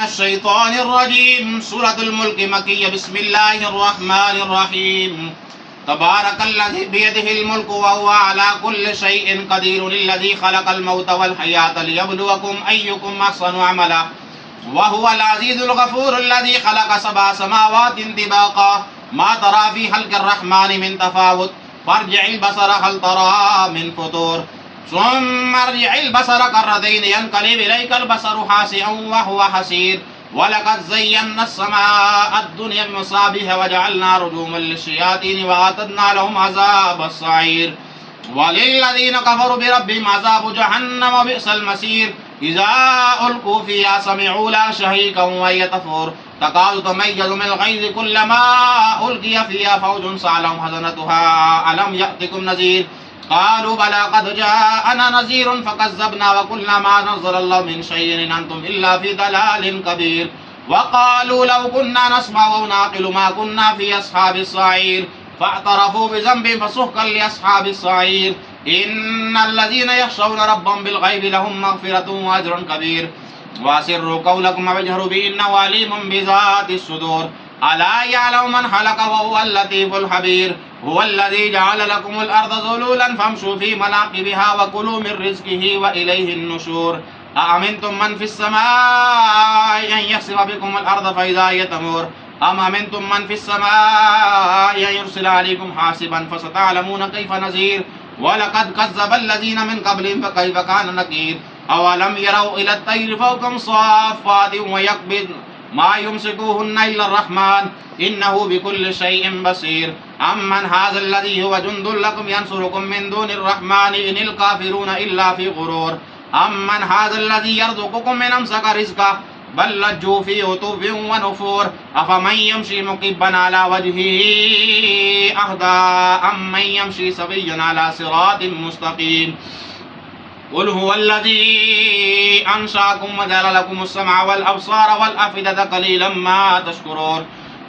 अश्शैतानिर्रजीम सूरतुल मुल्क मक्किय्या बिस्मिल्लाहिर्रहमानिर्रहीम तबारकल्लज़ी बियदिहिल मुल्कु व हुवा अला कुल्लि शैइन क़दीरुन लज़ी खलक़ल मौता वल हयाता लियब्लुवकुम अय्युकुम अहसनु अमला व हुवल अज़ीज़ुल गफ़ूरुल्लज़ी खलक़ सबअ समावातिन तिबाक़ा मा तरा फ़ी ख़ल्क़िर रहमानि मिन तफ़ावुत फर्जि'ल बसर हल तरा मिन फ़ुतूर सुम्मा अर्जि'ल बसर कर्रतैनि यनक़लिब इलैकल बसरु हासिअन व हुवा हसीर वलक़द ज़य्यन्ना अस्समाअ अद्दुनिया बिमसाबिह वजअलना रुजूमन लिश्शयातीन व अअतदना लहुम अज़ाबस सईर वलिल्लज़ीना कफ़रू बिरब्बिहिम अज़ाबु जहन्नम व बि'सल मसीर इज़ा उल्क़ू फ़ीहा समिअू लहा शहीक़न व हिय तफ़ूर तकादु तमय्यज़ु मिनल ग़ैज़ि कुल्लमा उल्क़िया फ़ीहा फ़ौजुन सअलहुम ख़ज़नतुहा अलम यअतिकुम नज़ीर क़ालू बला क़द जाअना नज़ीरुन फ़कज़्ज़बना व क़ुलना मा नज़्ज़लल्लाहु मिन शैइन इन अंतुम इल्ला फ़ी दलालिन कबीर व क़ालू लौ कुन्ना नस्मअु व नअक़िलु मा कुन्ना फ़ी अस्हाबिस सईर फ़अतरफ़ू बिज़ंबिहिम फ़सुह्क़न लिअस्हाबिस सईर इन्नल्लज़ीना यख़शौना रब्बहुम बिल-ग़ैबि लहुम मग़फ़िरतुन व अज्रुन कबीर व असिर्रू क़ौलकुम अव इजहरू बिही इन्नहु अलीमुन बिज़ातिस सुदूर अला यअलमु मन ख़लक़ व हुवल लतीफ़ुल ख़बीर हुवल्लज़ी जअल लकुमुल अर्ज़ ज़ुलूलन फ़म्शू फ़ी मनाक़िबिहा व कुलू मिन रिज़्क़िही व इलैहिन नुशूर अअमिनतुम मन फ़िस समाइ अन यख़सिफ़ बिकुमुल अर्ज़ फ़इज़ा हिय तमूर अम अमिनतुम मन फ़िस समाइ अन युरसिला अलैकुम हासिबन फ़सतअलमूना कैफ़ नज़ीर वलक़द कज़्ज़बल्लज़ीना मिन क़ब्लिहिम फ़कैफ़ कान नकीर अवलम यरौ इलत तैरि फ़ौक़हुम साफ़्फ़ातिन व यक़बिज़न मा युमसिकुहुन्ना इल्ला अर्रहमान इन्नहु बिकुल्लि शैइन बसीर अम्मन हाज़ल्लज़ी हुवा जुन्दुन लकुम यंसुरुकुम मिन दूनिर रहमानि इनिल काफ़िरूना इल्ला फ़ी ग़ुरूर अम्मन हाज़ल्लज़ी यर्ज़ुक़ुकुम मिन अमसक रिज़्क़ह बल लज्जू फ़ी उतुव्विन व नुफ़ूर अफ़मन यमशी मुकिब्बन अला वजहिही अहदा अम्मन यमशी सविय्यन अला सिरातिन मुस्तक़ीम क़ुल हुवल्लज़ी अंशअकुम व जअल लकुमुस समअ वल अबसार वल अफ़इदता क़लीलन मा तशकुरून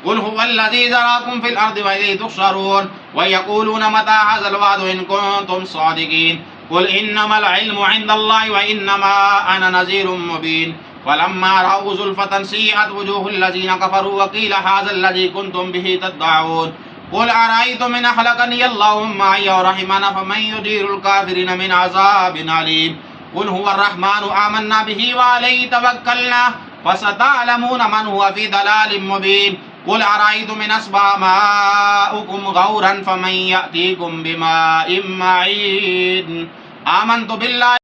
क़ुल हुवल्लज़ी ज़राअकुम फ़िल अर्ज़ि व इलैहि तुहशरून व यक़ूलूना मता हाज़ल वअदु इन कुन्तुम सादिक़ीन क़ुल इन्नमल इल्मु इन्दल्लाहि व इन्नमा अना नज़ीरुम मुबीन फ़लम्मा रअऊ ज़ुल्फ़तन सीअत वुजूहुल लज़ीना कफ़रू व क़ील हाज़ल्लज़ी कुन्तुम बिही तद्दअऊन क़ुल अरअय्तुम इन अहलकनियल्लाहु मअय व रहिमना फमन युजीरुल काफ़िरीन मिन अज़ाबिन अलीम क़ुल हुवर्रहमानु आमन्ना बिही व अलैहि तवक्कलना फसतअलमूना मन हुवा फ़ी दलालिन मुबीन क़ुल अरअय्तुम इन अस्बह माउकुम गौरन फमन यअतीकुम बिमाइन मईन आमन्तु बिल्लाहि